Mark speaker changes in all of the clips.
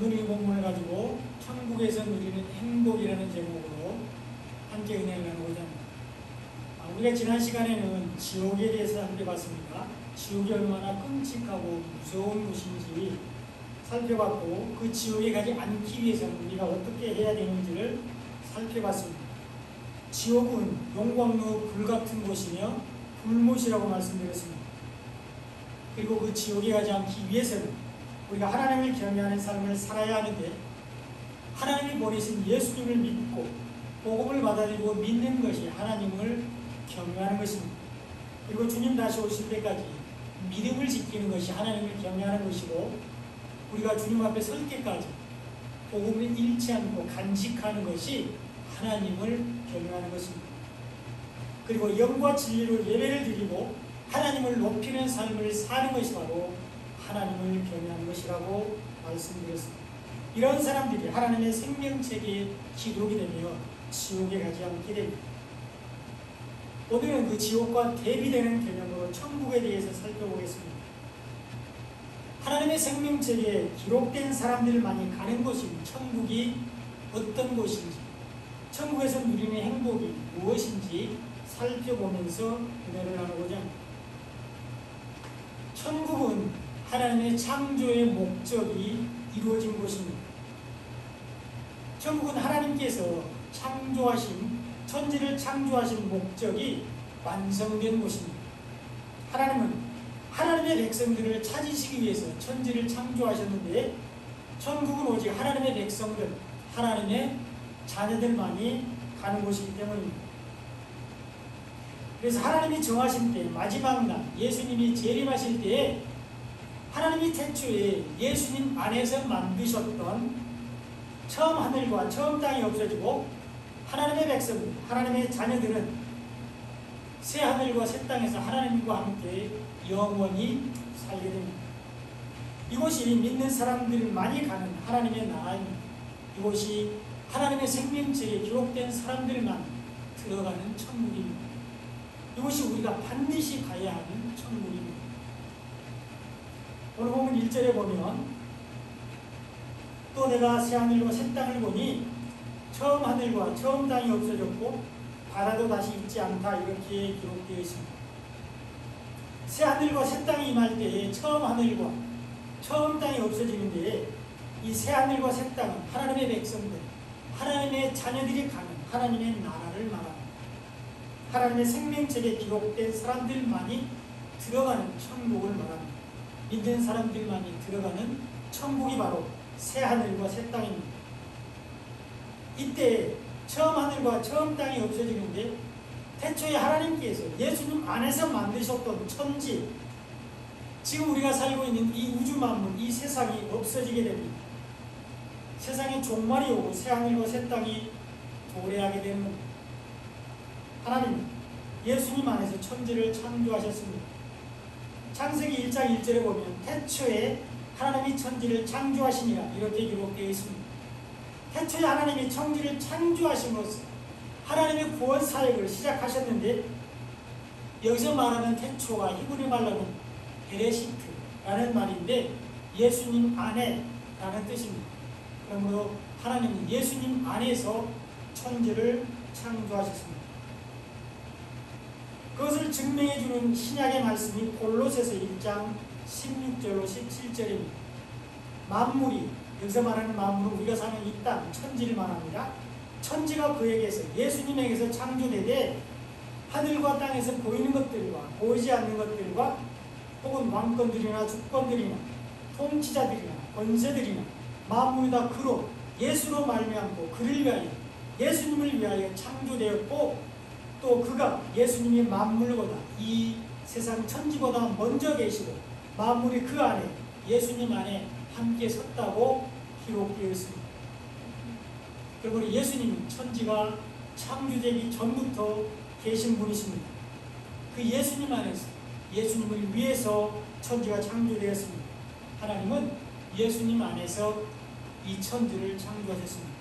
Speaker 1: 오늘 이 본문을 가지고 천국에서 누리는 행복이라는 제목으로 함께 은혜를 나누고자 합니다. 우리가 지난 시간에는 지옥에 대해서 살펴봤습니다. 지옥이 얼마나 끔찍하고 무서운 곳인지 살펴봤고, 그 지옥에 가지 않기 위해서는 우리가 어떻게 해야 되는지를 살펴봤습니다. 지옥은 용광로 불같은 곳이며 불못이라고 말씀드렸습니다. 그리고 그 지옥에 가지 않기 위해서는 우리가 하나님을 경외하는 삶을 살아야 하는데, 하나님이 보내신 예수님을 믿고 복음을 받아들이고 믿는 것이 하나님을 경외하는 것입니다. 그리고 주님 다시 오실 때까지 믿음을 지키는 것이 하나님을 경외하는 것이고, 우리가 주님 앞에 설 때까지 복음을 잃지 않고 간직하는 것이 하나님을 경외하는 것입니다. 그리고 영과 진리로 예배를 드리고 하나님을 높이는 삶을 사는 것이 바로 하나님을 경외하는 것이라고 말씀드렸습니다. 이런 사람들이 하나님의 생명책에 기록이 되며 지옥에 가지 않게 됩니다. 오늘은 그 지옥과 대비되는 개념으로 천국에 대해서 살펴보겠습니다. 하나님의 생명책에 기록된 사람들만이 가는 곳인 천국이 어떤 곳인지, 천국에서 누리는 행복이 무엇인지 살펴보면서 은혜를 나누고자 합니다. 천국은 하나님의 창조의 목적이 이루어진 곳입니다. 천국은 하나님께서 천지를 창조하신 목적이 완성된 곳입니다. 하나님은 하나님의 백성들을 찾으시기 위해서 천지를 창조하셨는데, 천국은 오직 하나님의 백성들, 하나님의 자녀들만이 가는 곳이기 때문입니다. 그래서 하나님이 정하신 때, 마지막 날 예수님이 재림하실 때에 하나님이 태초에 예수님 안에서 만드셨던 처음 하늘과 처음 땅이 없어지고, 하나님의 백성들, 하나님의 자녀들은 새 하늘과 새 땅에서 하나님과 함께 영원히 살게 됩니다. 이곳이 믿는 사람들만이 가는 하나님의 나라입니다. 이곳이 하나님의 생명책에 기록된 사람들만 들어가는 천국입니다. 이곳이 우리가 반드시 가야 하는 천국입니다. 오늘 보면 1절에 보면, 또 내가 새 하늘과 새 땅을 보니 처음 하늘과 처음 땅이 없어졌고 바다도 다시 있지 않다, 이렇게 기록되어 있습니다. 새 하늘과 새 땅이 임할 때에 처음 하늘과 처음 땅이 없어지는데, 이 새 하늘과 새 땅은 하나님의 백성들, 하나님의 자녀들이 가는 하나님의 나라를 말합니다. 하나님의 생명책에 기록된 사람들만이 들어가는 천국을 말합니다. 믿는 사람들만이 들어가는 천국이 바로 새 하늘과 새 땅입니다. 이때 처음 하늘과 처음 땅이 없어지는데, 태초에 하나님께서 예수님 안에서 만드셨던 천지, 지금 우리가 살고 있는 이 우주 만물, 이 세상이 없어지게 됩니다. 세상에 종말이 오고 새 하늘과 새 땅이 도래하게 되는 겁니다. 하나님 예수님 안에서 천지를 창조하셨습니다. 창세기 1장 1절에 보면 태초에 하나님이 천지를 창조하시니라, 이렇게 기록되어 있습니다. 태초에 하나님이 천지를 창조하심으로써 하나님의 구원 사역을 시작하셨는데, 여기서 말하는 태초가 히브리 말로는 베레시트라는 말인데 예수님 안에라는 뜻입니다. 그러므로 하나님은 예수님 안에서 천지를 창조하셨습니다. 그것을 증명해주는 신약의 말씀이 골로새서 1장 16절로 17절입니다. 만물이, 여기서 말하는 만물은 우리가 사는 이 땅, 천지를 말합니다. 천지가 그에게서, 예수님에게서 창조되되 하늘과 땅에서 보이는 것들과 보이지 않는 것들과 혹은 왕권들이나 주권들이나 통치자들이나 권세들이나 만물이 다 그로, 예수로 말미암고 그를 위하여, 예수님을 위하여 창조되었고, 또 그가 예수님이 만물보다, 이 세상 천지보다 먼저 계시고 만물이 그 안에, 예수님 안에 함께 섰다고 기록되어 있습니다. 그리고 예수님은 천지가 창조되기 전부터 계신 분이십니다. 그 예수님 안에서, 예수님을 위해서 천지가 창조되었습니다. 하나님은 예수님 안에서 이 천지를 창조하셨습니다.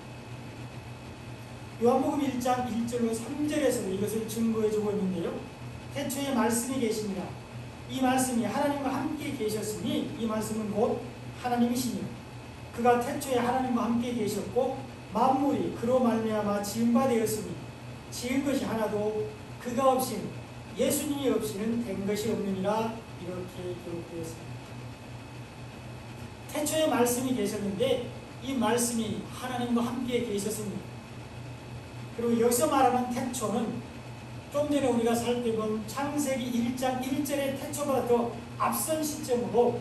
Speaker 1: 요한복음 1장 1절로 3절에서도 이것을 증거해주고 있는데요. 태초에 말씀이 계시니라, 이 말씀이 하나님과 함께 계셨으니 이 말씀은 곧 하나님이시니라. 그가 태초에 하나님과 함께 계셨고 만물이 그로 말미암아 지은 바 되었으니 지은 것이 하나도 그가 없이는 예수님이 없이는 된 것이 없느니라 이렇게 기록되었습니다. 태초에 말씀이 계셨는데 이 말씀이 하나님과 함께 계셨습니다. 그리고 여기서 말하는 태초는 좀 전에 우리가 살펴본 창세기 1장 1절의 태초보다 더 앞선 시점으로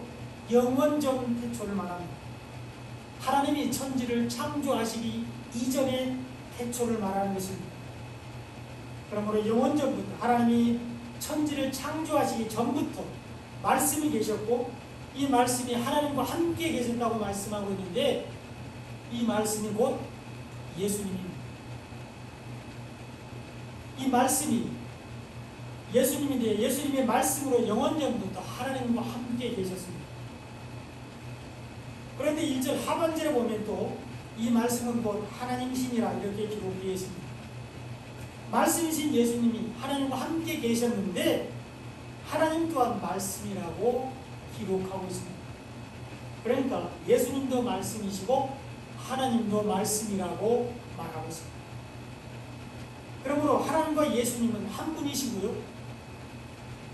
Speaker 1: 영원전 태초를 말합니다. 하나님이 천지를 창조하시기 이전의 태초를 말하는 것입니다. 그러므로 영원전부터 하나님이 천지를 창조하시기 전부터 말씀이 계셨고 이 말씀이 하나님과 함께 계셨다고 말씀하고 있는데 이 말씀이 곧 예수님입니다. 이 말씀이 예수님인데 예수님의 말씀으로 영원전부터 하나님과 함께 계셨습니다. 그런데 1절 하반절에 보면 또 이 말씀은 곧 하나님이시니라 이렇게 기록되어 있습니다. 말씀이신 예수님이 하나님과 함께 계셨는데 하나님 또한 말씀이라고 기록하고 있습니다. 그러니까 예수님도 말씀이시고 하나님도 말씀이라고 말하고 있습니다. 그러므로 하나님과 예수님은 한 분이시고요.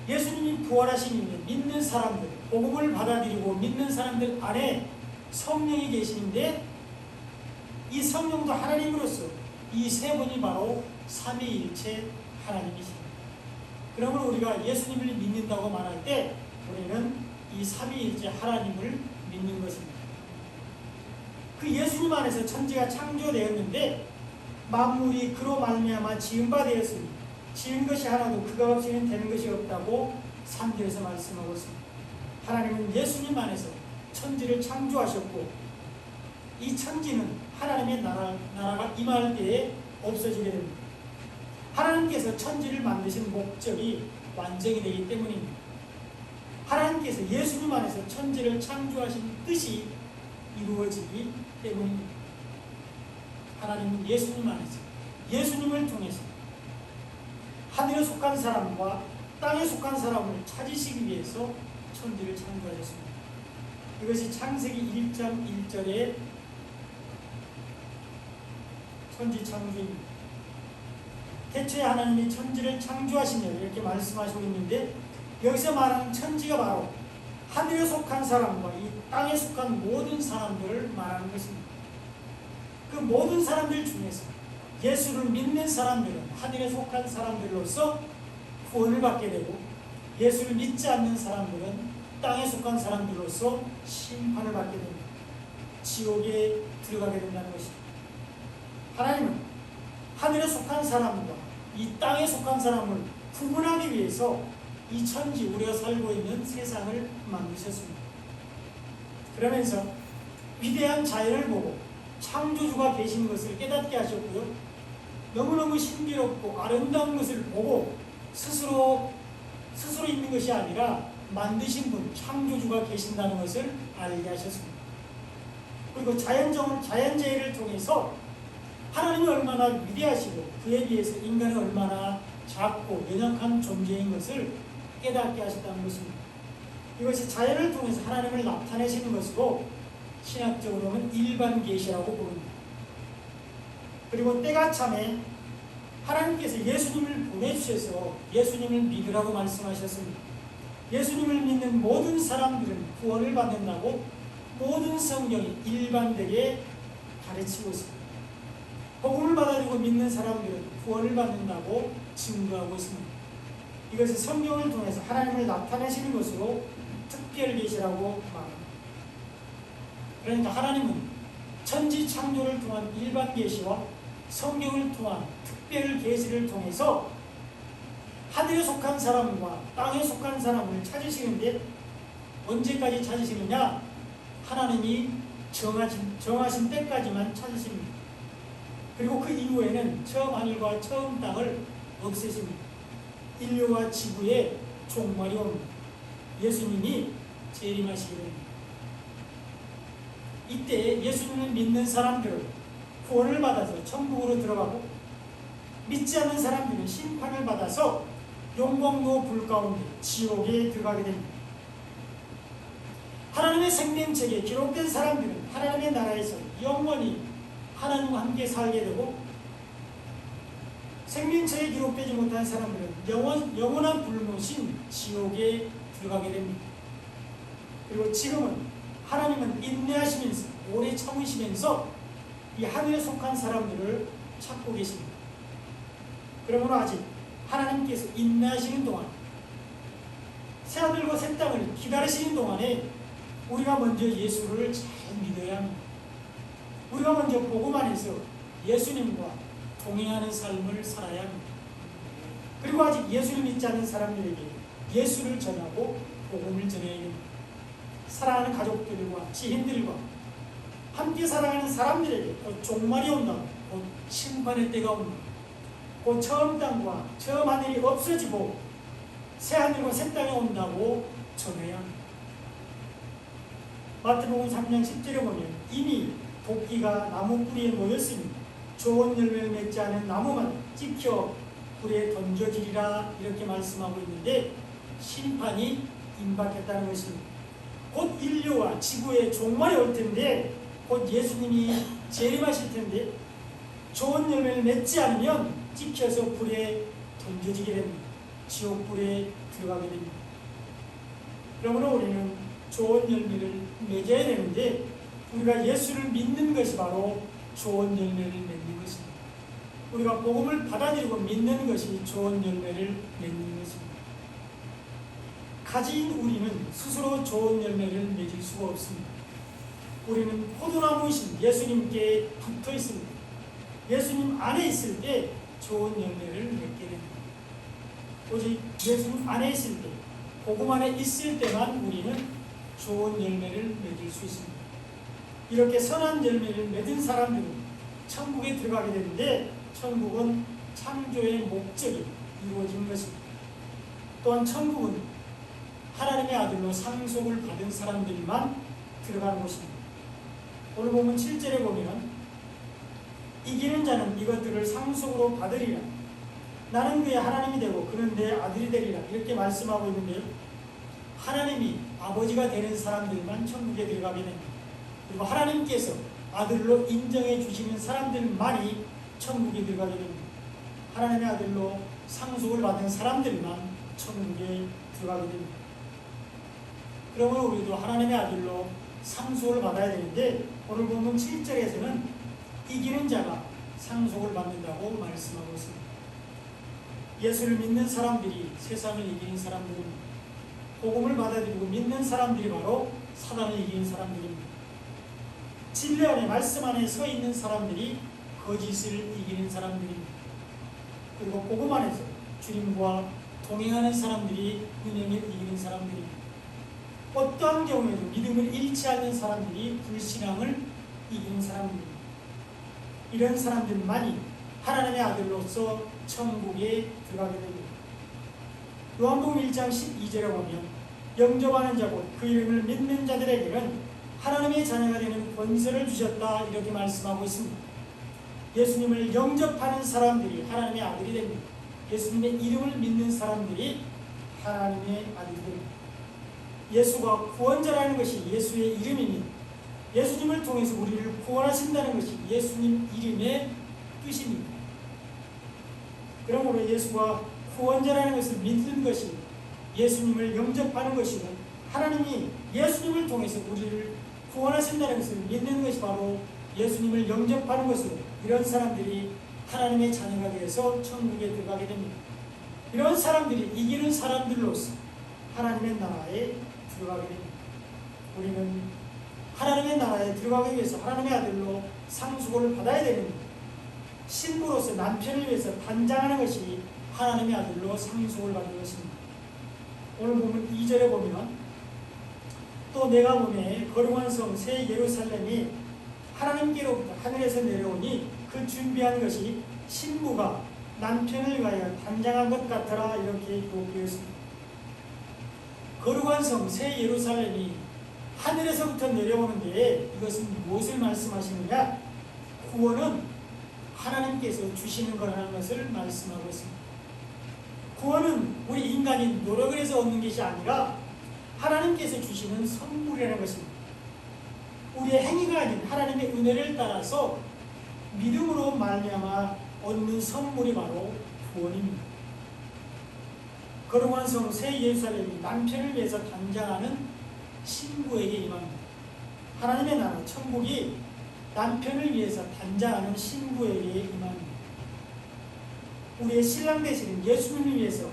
Speaker 1: 예수님이 부활하신 이후에 믿는 사람들, 복음을 받아들이고 믿는 사람들 안에 성령이 계시는데 이 성령도 하나님으로서 이 세 분이 바로 삼위일체 하나님이십니다. 그러므로 우리가 예수님을 믿는다고 말할 때 우리는 이 삼위일체 하나님을 믿는 것입니다. 그 예수님 안에서 천지가 창조되었는데 만물이 그로 말미암아 지은 바 되었으니 지은 것이 하나도 그가 없이는 되는 것이 없다고 3절에서 말씀하고 있습니다. 하나님은 예수님 안에서 천지를 창조하셨고 이 천지는 하나님의 나라가 임할 때에 없어지게 됩니다. 하나님께서 천지를 만드신 목적이 완성이 되기 때문입니다. 하나님께서 예수님 안에서 천지를 창조하신 뜻이 이루어지기 때문입니다. 하나님은 예수님 안에서 예수님을 통해서 하늘에 속한 사람과 땅에 속한 사람을 찾으시기 위해서 천지를 창조하셨습니다. 이것이 창세기 1장 1절의 천지 창조입니다. 태초에 하나님이 천지를 창조하시며 이렇게 말씀하시고 있는데 여기서 말하는 천지가 바로 하늘에 속한 사람과 이 땅에 속한 모든 사람들을 말하는 것입니다. 그 모든 사람들 중에서 예수를 믿는 사람들은 하늘에 속한 사람들로서 구원을 받게 되고 예수를 믿지 않는 사람들은 땅에 속한 사람들로서 심판을 받게 됩니다. 지옥에 들어가게 된다는 것입니다. 하나님은 하늘에 속한 사람과 이 땅에 속한 사람을 구분하기 위해서 이 천지 우리가 살고 있는 세상을 만드셨습니다. 그러면서 위대한 자연을 보고 창조주가 계신 것을 깨닫게 하셨고요. 너무너무 신비롭고 아름다운 것을 보고 스스로 있는 것이 아니라 만드신 분, 창조주가 계신다는 것을 알게 하셨습니다. 그리고 자연재해를 통해서 하나님이 얼마나 위대하시고 그에 비해서 인간이 얼마나 작고 연약한 존재인 것을 깨닫게 하셨다는 것입니다. 이것이 자연을 통해서 하나님을 나타내시는 것으로 신학적으로는 일반 계시라고 부릅니다. 그리고 때가 참에 하나님께서 예수님을 보내주셔서 예수님을 믿으라고 말씀하셨습니다. 예수님을 믿는 모든 사람들은 구원을 받는다고 모든 성경이 일반되게 가르치고 있습니다. 복음을 받아들이고 믿는 사람들은 구원을 받는다고 증거하고 있습니다. 이것은 성경을 통해서 하나님을 나타내시는 것으로 특별 계시라고 말합니다. 그러니까 하나님은 천지 창조를 통한 일반 계시와 성경을 통한 특별 계시를 통해서 하늘에 속한 사람과 땅에 속한 사람을 찾으시는데 언제까지 찾으시느냐? 하나님이 정하신 때까지만 찾으십니다. 그리고 그 이후에는 처음 하늘과 처음 땅을 없애십니다. 인류와 지구에 종말이 옵니다. 예수님이 재림하시게 됩니다. 이때 예수님을 믿는 사람들은 구원을 받아서 천국으로 들어가고 믿지 않는 사람들은 심판을 받아서 용광로 불 가운데 지옥에 들어가게 됩니다. 하나님의 생명책에 기록된 사람들은 하나님의 나라에서 영원히 하나님과 함께 살게 되고, 생명책에 기록되지 못한 사람들은 영원한 불못인 지옥에 들어가게 됩니다. 그리고 지금은 하나님은 인내하시면서 오래 참으시면서 이 하늘에 속한 사람들을 찾고 계십니다. 그러므로 아직 하나님께서 인내하시는 동안, 새하늘과 새 땅을 기다리시는 동안에 우리가 먼저 예수를 잘 믿어야 합니다. 우리가 먼저 복음 안에서 예수님과 동행하는 삶을 살아야 합니다. 그리고 아직 예수를 믿지 않는 사람들에게 예수를 전하고 복음을 전해야 됩니다. 사랑하는 가족들과 지인들과 함께 살아가는 사람들에게 곧 종말이 온다, 곧 심판의 때가 온다, 곧 처음 땅과 처음 하늘이 없어지고 새 하늘과 새 땅이 온다고 전해야 합니다. 마태복음 3장 10절에 보면 이미 도끼가 나무 뿌리에 놓였으니 좋은 열매를 맺지 않은 나무만 찍혀 불에 던져지리라, 이렇게 말씀하고 있는데, 심판이 임박했다는 것입니다. 곧 인류와 지구의 종말이 올 텐데, 곧 예수님이 재림하실 텐데, 좋은 열매를 맺지 않으면 찍혀서 불에 던져지게 됩니다. 지옥 불에 들어가게 됩니다. 그러므로 우리는 좋은 열매를 맺어야 되는데, 우리가 예수를 믿는 것이 바로 좋은 열매를 맺는 것입니다. 우리가 복음을 받아들이고 믿는 것이 좋은 열매를 맺는 것입니다. 가지인 우리는 스스로 좋은 열매를 맺을 수가 없습니다. 우리는 포도나무이신 예수님께 붙어 있습니다. 예수님 안에 있을 때 좋은 열매를 맺게 됩니다. 오직 예수님 안에 있을 때, 복음 안에 있을 때만 우리는 좋은 열매를 맺을 수 있습니다. 이렇게 선한 열매를 맺은 사람들은 천국에 들어가게 되는데, 천국은 창조의 목적이 이루어진 것입니다. 또한 천국은 하나님의 아들로 상속을 받은 사람들만 들어가는 곳입니다. 오늘 보면 7절에 보면 이기는 자는 이것들을 상속으로 받으리라. 나는 그의 하나님이 되고 그는 내 아들이 되리라, 이렇게 말씀하고 있는데요. 하나님이 아버지가 되는 사람들만 천국에 들어가게 됩니다. 그리고 하나님께서 아들로 인정해 주시는 사람들만이 천국에 들어가게 됩니다. 하나님의 아들로 상속을 받은 사람들만 천국에 들어가게 됩니다. 그러므로 우리도 하나님의 아들로 상속을 받아야 되는데, 오늘 보면 7절에서는 이기는 자가 상속을 받는다고 말씀하고 있습니다. 예수를 믿는 사람들이 세상을 이기는 사람들입니다. 복음을 받아들이고 믿는 사람들이 바로 사단을 이기는 사람들입니다. 진리 안에, 말씀 안에 서 있는 사람들이 거짓을 이기는 사람들입니다. 그리고 복음 안에서 주님과 동행하는 사람들이 은혜를 이기는 사람들입니다. 어떠한 경우에도 믿음을 잃지 않는 사람들이 불신앙을 이기는 사람들입니다. 이런 사람들만이 하나님의 아들로서 천국에 들어가게 됩니다. 요한복음 1장 12절에 보면 영접하는 자 곧 그 이름을 믿는 자들에게는 하나님의 자녀가 되는 권세를 주셨다, 이렇게 말씀하고 있습니다. 예수님을 영접하는 사람들이 하나님의 아들이 됩니다. 예수님의 이름을 믿는 사람들이 하나님의 아들이 됩니다. 예수가 구원자라는 것이 예수의 이름이니 예수님을 통해서 우리를 구원하신다는 것이 예수님 이름의 뜻입니다. 그러므로 예수가 구원자라는 것을 믿는 것이 예수님을 영접하는 것이고, 하나님이 예수님을 통해서 우리를 구원하신다는 것을 믿는 것이 바로 예수님을 영접하는 것으로, 이런 사람들이 하나님의 자녀가 되어서 천국에 들어가게 됩니다. 이런 사람들이 이기는 사람들로서 하나님의 나라에 들어가게 됩니다. 우리는 하나님의 나라에 들어가기 위해서 하나님의 아들로 상속을 받아야 됩니다. 신부로서 남편을 위해서 단장하는 것이 하나님의 아들로 상속을 받는 것입니다. 오늘 보면 2절에 보면 또 내가 보매 거룩한 성 새 예루살렘이 하나님께로부터 하늘에서 내려오니 그 준비한 것이 신부가 남편을 위하여 단장한 것 같더라, 이렇게 기록되었습니다. 거룩한 성 새 예루살렘이 하늘에서부터 내려오는데 이것은 무엇을 말씀하시느냐? 구원은 하나님께서 주시는 거라는 것을 말씀하고 있습니다. 구원은 우리 인간이 노력을 해서 얻는 것이 아니라 하나님께서 주시는 선물이라는 것입니다. 우리의 행위가 아닌 하나님의 은혜를 따라서 믿음으로 말미암아 얻는 선물이 바로 구원입니다. 거룩한 성 새 예루살렘이 남편을 위해서 단장하는 신부에게 임합니다. 하나님의 나라 천국이 남편을 위해서 단장하는 신부에게 임합니다. 우리의 신랑 되시는 예수님을 위해서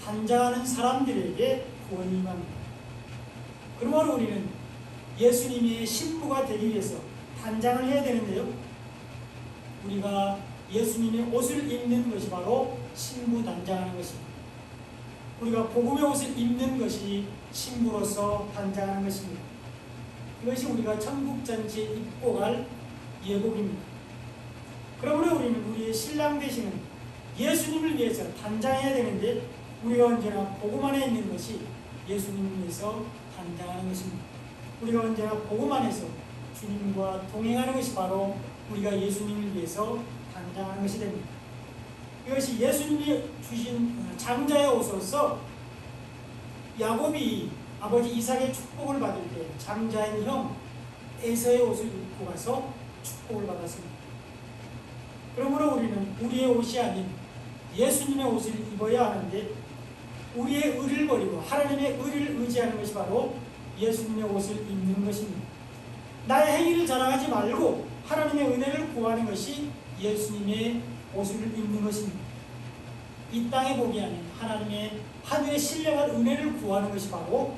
Speaker 1: 단장하는 사람들에게 구원이 임합니다. 그러므로 우리는 예수님의 신부가 되기 위해서 단장을 해야 되는데요, 우리가 예수님의 옷을 입는 것이 바로 신부 단장하는 것입니다. 우리가 복음의 옷을 입는 것이 신부로서 단장하는 것입니다. 이것이 우리가 천국잔치에 입고 갈 예복입니다. 그러므로 우리는 우리의 신랑 되시는 예수님을 위해서 단장해야 되는데, 우리가 언제나 복음 안에 있는 것이 예수님을 위해서 단장하는 것입니다. 우리가 언제나 복음 안에서 주님과 동행하는 것이 바로 우리가 예수님을 위해서 단장하는 것이 됩니다. 이것이 예수님이 주신 장자의 옷으로서 야곱이 아버지 이삭의 축복을 받을 때 장자인 형 에서의 옷을 입고 가서 축복을 받았습니다. 그러므로 우리는 우리의 옷이 아닌 예수님의 옷을 입어야 하는데, 우리의 의를 버리고 하나님의 의를 의지하는 것이 바로 예수님의 옷을 입는 것입니다. 나의 행위를 자랑하지 말고 하나님의 은혜를 구하는 것이 예수님의 옷을 입는 것입니다. 이 땅의 복이 아닌 하나님의 하늘의 신령한 은혜를 구하는 것이 바로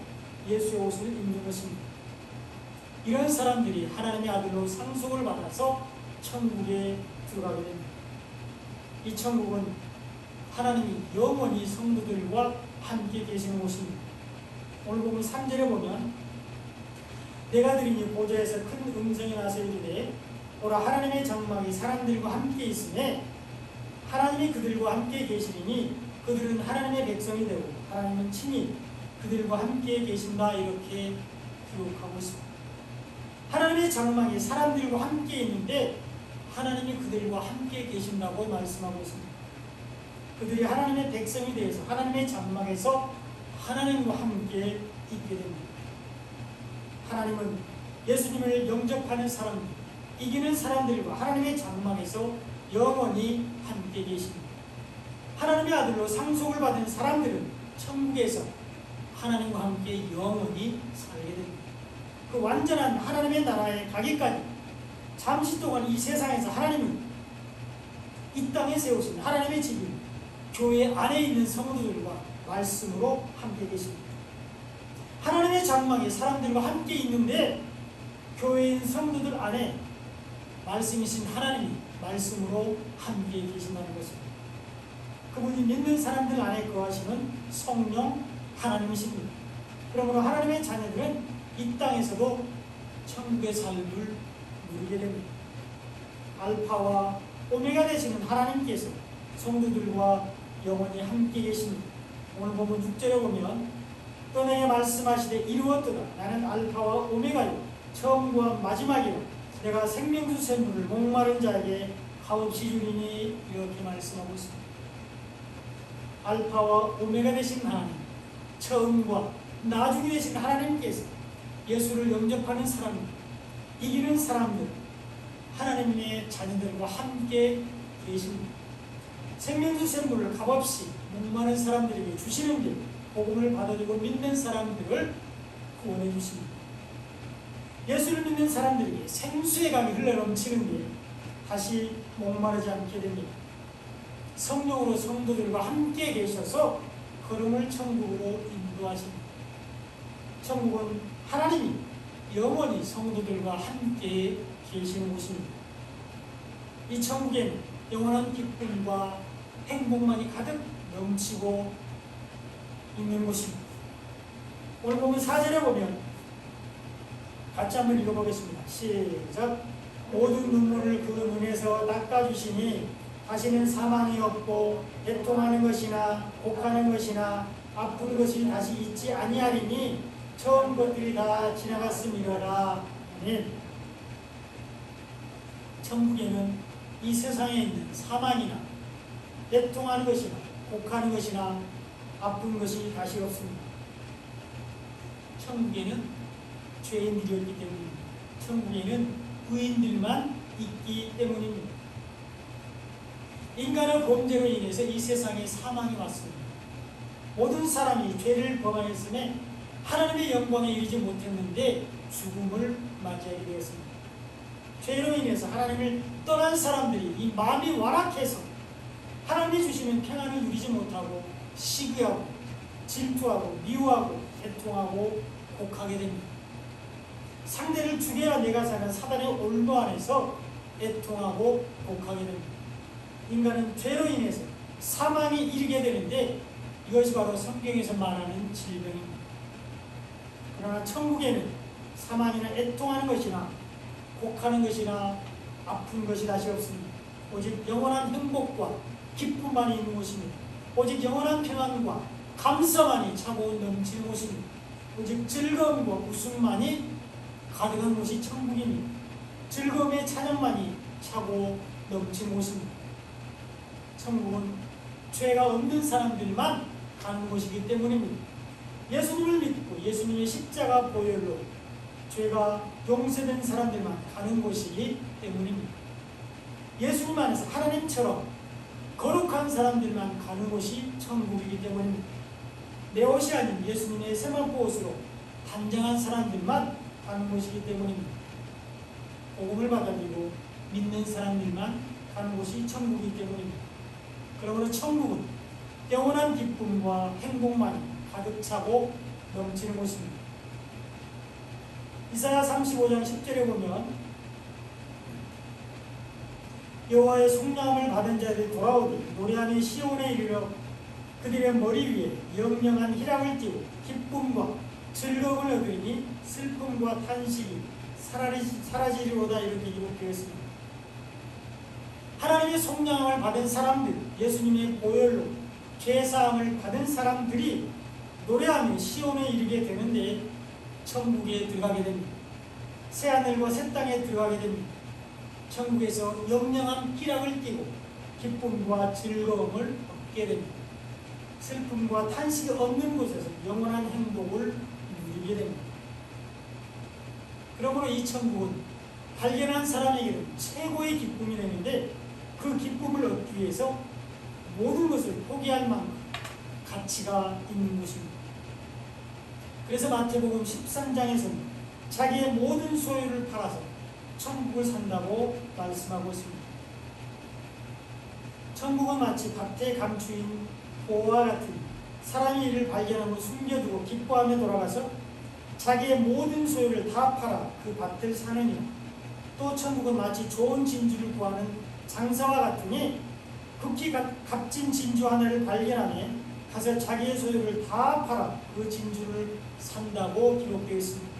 Speaker 1: 예수의 옷을 입는 것입니다. 이런 사람들이 하나님의 아들로 상속을 받아서 천국에 들어가게 됩니다. 이 천국은 하나님이 영원히 성도들과 함께 계시는 곳입니다. 오늘 보면 3절에 보면, 내가 들으니 보좌에서 큰 음성이 나서 이르되 오라 하나님의 장막이 사람들과 함께 있으매 하나님이 그들과 함께 계시리니 그들은 하나님의 백성이 되고 하나님은 친히 그들과 함께 계신다, 이렇게 기록하고 있습니다. 하나님의 장막이 사람들과 함께 있는데 하나님이 그들과 함께 계신다고 말씀하고 있습니다. 그들이 하나님의 백성이 되어서 하나님의 장막에서 하나님과 함께 있게 됩니다. 하나님은 예수님을 영접하는 사람, 이기는 사람들과 하나님의 장막에서 영원히 함께 계십니다. 하나님의 아들로 상속을 받은 사람들은 천국에서 하나님과 함께 영원히 살게 됩니다. 그 완전한 하나님의 나라에 가기까지 잠시 동안 이 세상에서 하나님은 이 땅에 세우신 하나님의 집이 교회 안에 있는 성도들과 말씀으로 함께 계십니다. 하나님의 장막에 사람들과 함께 있는데 교회인 성도들 안에 말씀이신 하나님이 말씀으로 함께 계신다는 것입니다. 그분이 믿는 사람들 안에 거하시는 성령 하나님이십니다. 그러므로 하나님의 자녀들은 이 땅에서도 천국의 삶을 누리게 됩니다. 알파와 오메가 되시는 하나님께서 성도들과 영원히 함께 계십니다. 오늘 보면 6절에 보면, 또 내게 말씀하시되 이루었도다. 나는 알파와 오메가요 처음과 마지막이라. 내가 생명수 샘물을 목마른 자에게 값없이 주리니, 이렇게 말씀하고 있습니다. 알파와 오메가 되신 하나님, 처음과 나중에 되신 하나님께서 예수를 영접하는 사람들, 이기는 사람들, 하나님의 자녀들과 함께 계십니다. 생명수 샘물을 값없이 목마른 사람들에게 주시는 길, 복음을 받아들이고 믿는 사람들을 구원해 주십니다. 예수를 믿는 사람들에게 생수의 강이 흘러넘치는 길, 다시 목마르지 않게 됩니다. 성령으로 성도들과 함께 계셔서 걸음을 천국으로 인도하십니다. 천국은 하나님이 영원히 성도들과 함께 계시는 곳입니다. 이 천국에는 영원한 기쁨과 행복만이 가득 넘치고 있는 곳입니다. 오늘 보면 4절에 보면, 같이 한번 읽어보겠습니다. 시작. 모든 눈물을 그 눈에서 닦아주시니 다시는 사망이 없고 애통하는 것이나 곡하는 것이나 아픈 것이 다시 있지 아니하리니 처음 것들이 다 지나갔음이로라. 아멘. 천국에는 이 세상에 있는 사망이나 애통하는 것이나 곡하는 것이나 아픈 것이 다시 없습니다. 천국에는 죄인들이 없기 때문입니다. 천국에는 의인들만 있기 때문입니다. 인간의 범죄로 인해서 이 세상에 사망이 왔습니다. 모든 사람이 죄를 범하였음에 하나님의 영광에 이르지 못했는데 죽음을 맞이하게 되었습니다. 죄로 인해서 하나님을 떠난 사람들이 이 마음이 완악해서 하나님이 주시는 평안을 누리지 못하고 시기하고 질투하고 미워하고 애통하고 곡하게 됩니다. 상대를 죽여야 내가 사는 사단의 올무 안에서 애통하고 곡하게 됩니다. 인간은 죄로 인해서 사망이 이르게 되는데 이것이 바로 성경에서 말하는 질병입니다. 그러나 천국에는 사망이나 애통하는 것이나 곡하는 것이나 아픈 것이 다시 없습니다. 오직 영원한 행복과 기쁨만이 있는 곳입니다. 오직 영원한 평안과 감사만이 차고 넘치는 곳입니다. 오직 즐거움과 웃음만이 가득한 곳이 천국입니다. 즐거움의 찬양만이 차고 넘치는 곳입니다. 천국은 죄가 없는 사람들만 가는 곳이기 때문입니다. 예수님을 믿고 예수님의 십자가 보혈로 죄가 용서된 사람들만 가는 곳이기 때문입니다. 예수님 안에서 하나님처럼 거룩한 사람들만 가는 곳이 천국이기 때문입니다. 내 옷이 아닌 예수님의 세마포 옷으로 단장한 사람들만 가는 곳이기 때문입니다. 복음을 받아들이고 믿는 사람들만 가는 곳이 천국이기 때문입니다. 그러므로 천국은 영원한 기쁨과 행복만이 가득 차고 넘치는 곳입니다. 이사야 35장 10절에 보면 여호와의 속량함을 받은 자들이 돌아오니 노래하며 시온에 이르러 그들의 머리 위에 영영한 희락을 띠고 기쁨과 즐거움을 얻으니 슬픔과 탄식이 사라지리로다 이렇게 기록되었습니다. 하나님의 속량함을 받은 사람들, 예수님의 보혈로 죄사함을 받은 사람들이 노래하며 시온에 이르게 되는데 천국에 들어가게 됩니다. 새하늘과 새 땅에 들어가게 됩니다. 천국에서 영영한 희락을 띠고 기쁨과 즐거움을 얻게 됩니다. 슬픔과 탄식이 없는 곳에서 영원한 행복을 누리게 됩니다. 그러므로 이 천국은 발견한 사람에게는 최고의 기쁨이 되는데 그 기쁨을 얻기 위해서 모든 것을 포기할 만큼 가치가 있는 곳입니다. 그래서 마태복음 13장에서는 자기의 모든 소유를 팔아서 천국을 산다고 말씀하고 있습니다. 천국은 마치 밭에 감추인 보와 같은 사람이 이를 발견하고 숨겨두고 기뻐하며 돌아가서 자기의 모든 소유를 다 팔아 그 밭을 사느니라. 또 천국은 마치 좋은 진주를 구하는 장사와 같으니 극히 값진 진주 하나를 발견하면 가서 자기의 소유를 다 팔아 그 진주를 산다고 기록되어 있습니다.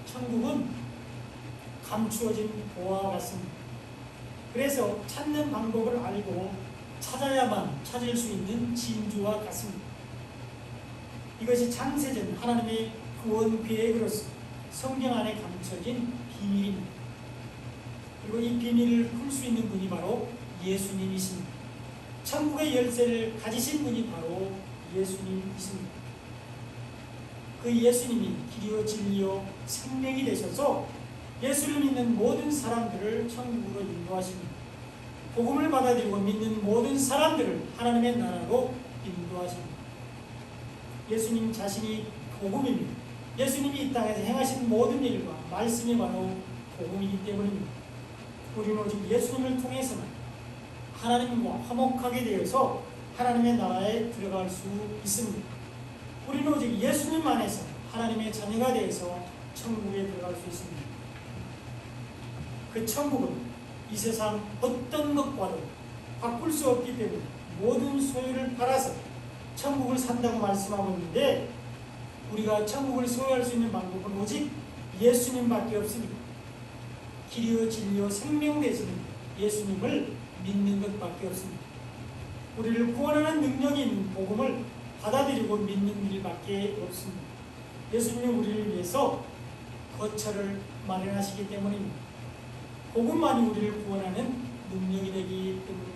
Speaker 1: 천국은 감추어진 보화와 같습니다. 그래서 찾는 방법을 알고 찾아야만 찾을 수 있는 진주와 같습니다. 이것이 창세전 하나님의 구원 계획으로서 성경 안에 감춰진 비밀입니다. 그리고 이 비밀을 풀 수 있는 분이 바로 예수님이십니다. 천국의 열쇠를 가지신 분이 바로 예수님이십니다. 그 예수님이 길이요 진리요 생명이 되셔서 예수를 믿는 모든 사람들을 천국으로 인도하십니다. 복음을 받아들이고 믿는 모든 사람들을 하나님의 나라로 인도하십니다. 예수님 자신이 복음입니다. 예수님이 이 땅에서 행하신 모든 일과 말씀이 바로 복음이기 때문입니다. 우리는 오직 예수님을 통해서만 하나님과 화목하게 되어서 하나님의 나라에 들어갈 수 있습니다. 우리는 오직 예수님 안에서 하나님의 자녀가 되어서 천국에 들어갈 수 있습니다. 그 천국은 이 세상 어떤 것과도 바꿀 수 없기 때문에 모든 소유를 팔아서 천국을 산다고 말씀하고 있는데 우리가 천국을 소유할 수 있는 방법은 오직 예수님밖에 없습니다. 길이요 진리요 생명 되시는 예수님을 믿는 것밖에 없습니다. 우리를 구원하는 능력이 있는 복음을 받아들이고 믿는 일밖에 없습니다. 예수님이 우리를 위해서 거처를 마련하시기 때문입니다. 복음만이 우리를 구원하는 능력이 되기 때문입니다.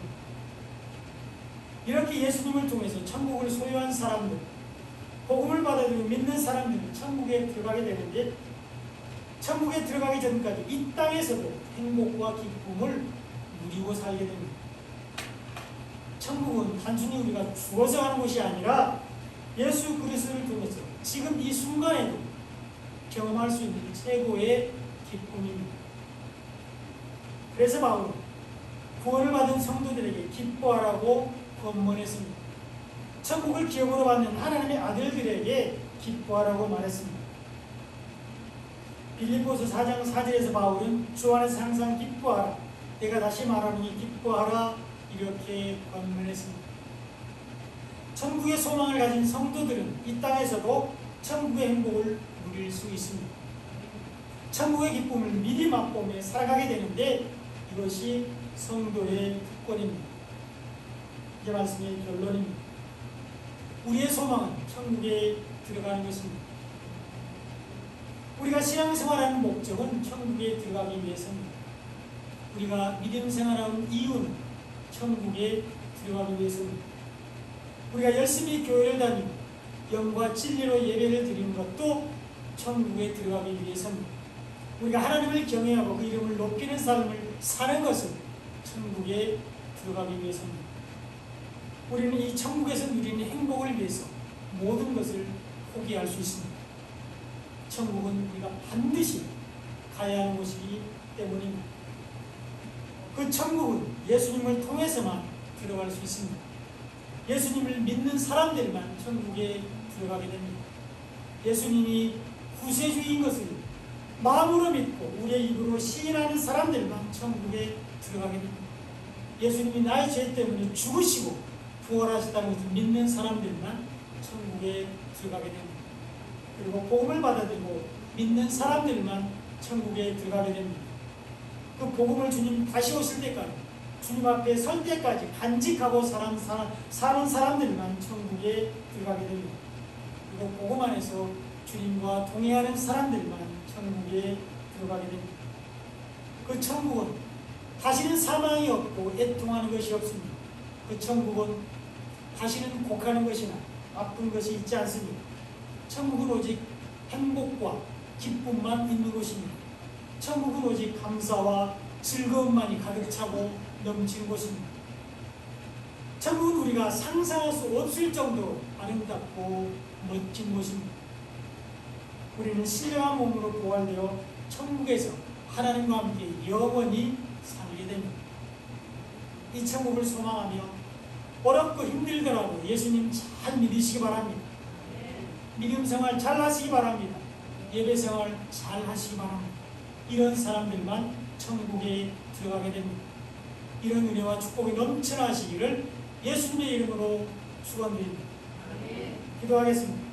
Speaker 1: 이렇게 예수님을 통해서 천국을 소유한 사람들, 복음을 받아들이고 믿는 사람들은 천국에 들어가게 되는데, 천국에 들어가기 전까지 이 땅에서도 행복과 기쁨을 누리고 살게 됩니다. 천국은 단순히 우리가 죽어서 가는 곳이 아니라 예수 그리스도를 통해서 지금 이 순간에도 경험할 수 있는 최고의 기쁨입니다. 그래서 바울은 구원을 받은 성도들에게 기뻐하라고 권면했습니다. 천국을 기업으로 받는 하나님의 아들들에게 기뻐하라고 말했습니다. 빌립보서 4장 4절에서 바울은 주 안에서 항상 기뻐하라, 내가 다시 말하노니 기뻐하라, 이렇게 권면했습니다. 천국의 소망을 가진 성도들은 이 땅에서도 천국의 행복을 누릴 수 있습니다. 천국의 기쁨을 미리 맛보며 살아가게 되는데 이것이 성도의 특권입니다. 이제 말씀의 결론입니다. 우리의 소망은 천국에 들어가는 것입니다. 우리가 신앙생활하는 목적은 천국에 들어가기 위해서입니다. 우리가 믿음 생활하는 이유는 천국에 들어가기 위해서입니다. 우리가 열심히 교회를 다니고 영과 진리로 예배를 드리는 것도 천국에 들어가기 위해서입니다. 우리가 하나님을 경외하고 그 이름을 높이는 삶을 사는 것은 천국에 들어가기 위해서입니다. 우리는 이 천국에서 누리는 행복을 위해서 모든 것을 포기할 수 있습니다. 천국은 우리가 반드시 가야 하는 곳이기 때문입니다. 그 천국은 예수님을 통해서만 들어갈 수 있습니다. 예수님을 믿는 사람들만 천국에 들어가게 됩니다. 예수님이 구세주인 것을 마음으로 믿고 우리의 입으로 시인하는 사람들만 천국에 들어가게 됩니다. 예수님이 나의 죄 때문에 죽으시고 부활하셨다는 것을 믿는 사람들만 천국에 들어가게 됩니다. 그리고 복음을 받아들이고 믿는 사람들만 천국에 들어가게 됩니다. 그 복음을 주님 다시 오실 때까지, 주님 앞에 설 때까지 간직하고 사는 사람들만 천국에 들어가게 됩니다. 그리고 복음 안에서 주님과 동행하는 사람들만 천국에 들어가게 됩니다. 그 천국은 다시는 사망이 없고 애통하는 것이 없습니다. 그 천국은 다시는 곡하는 것이나 아픈 것이 있지 않습니다. 천국은 오직 행복과 기쁨만 있는 곳입니다. 천국은 오직 감사와 즐거움만이 가득 차고 넘치는 곳입니다. 천국은 우리가 상상할 수 없을 정도로 아름답고 멋진 곳입니다. 우리는 신령한 몸으로 부활되어 천국에서 하나님과 함께 영원히 살게 됩니다. 이 천국을 소망하며 어렵고 힘들더라도 예수님 잘 믿으시기 바랍니다. 믿음 생활 잘 하시기 바랍니다. 예배 생활 잘 하시기 바랍니다. 이런 사람들만 천국에 들어가게 됩니다. 이런 은혜와 축복이 넘쳐나시기를 예수님의 이름으로 축원드립니다. 기도하겠습니다.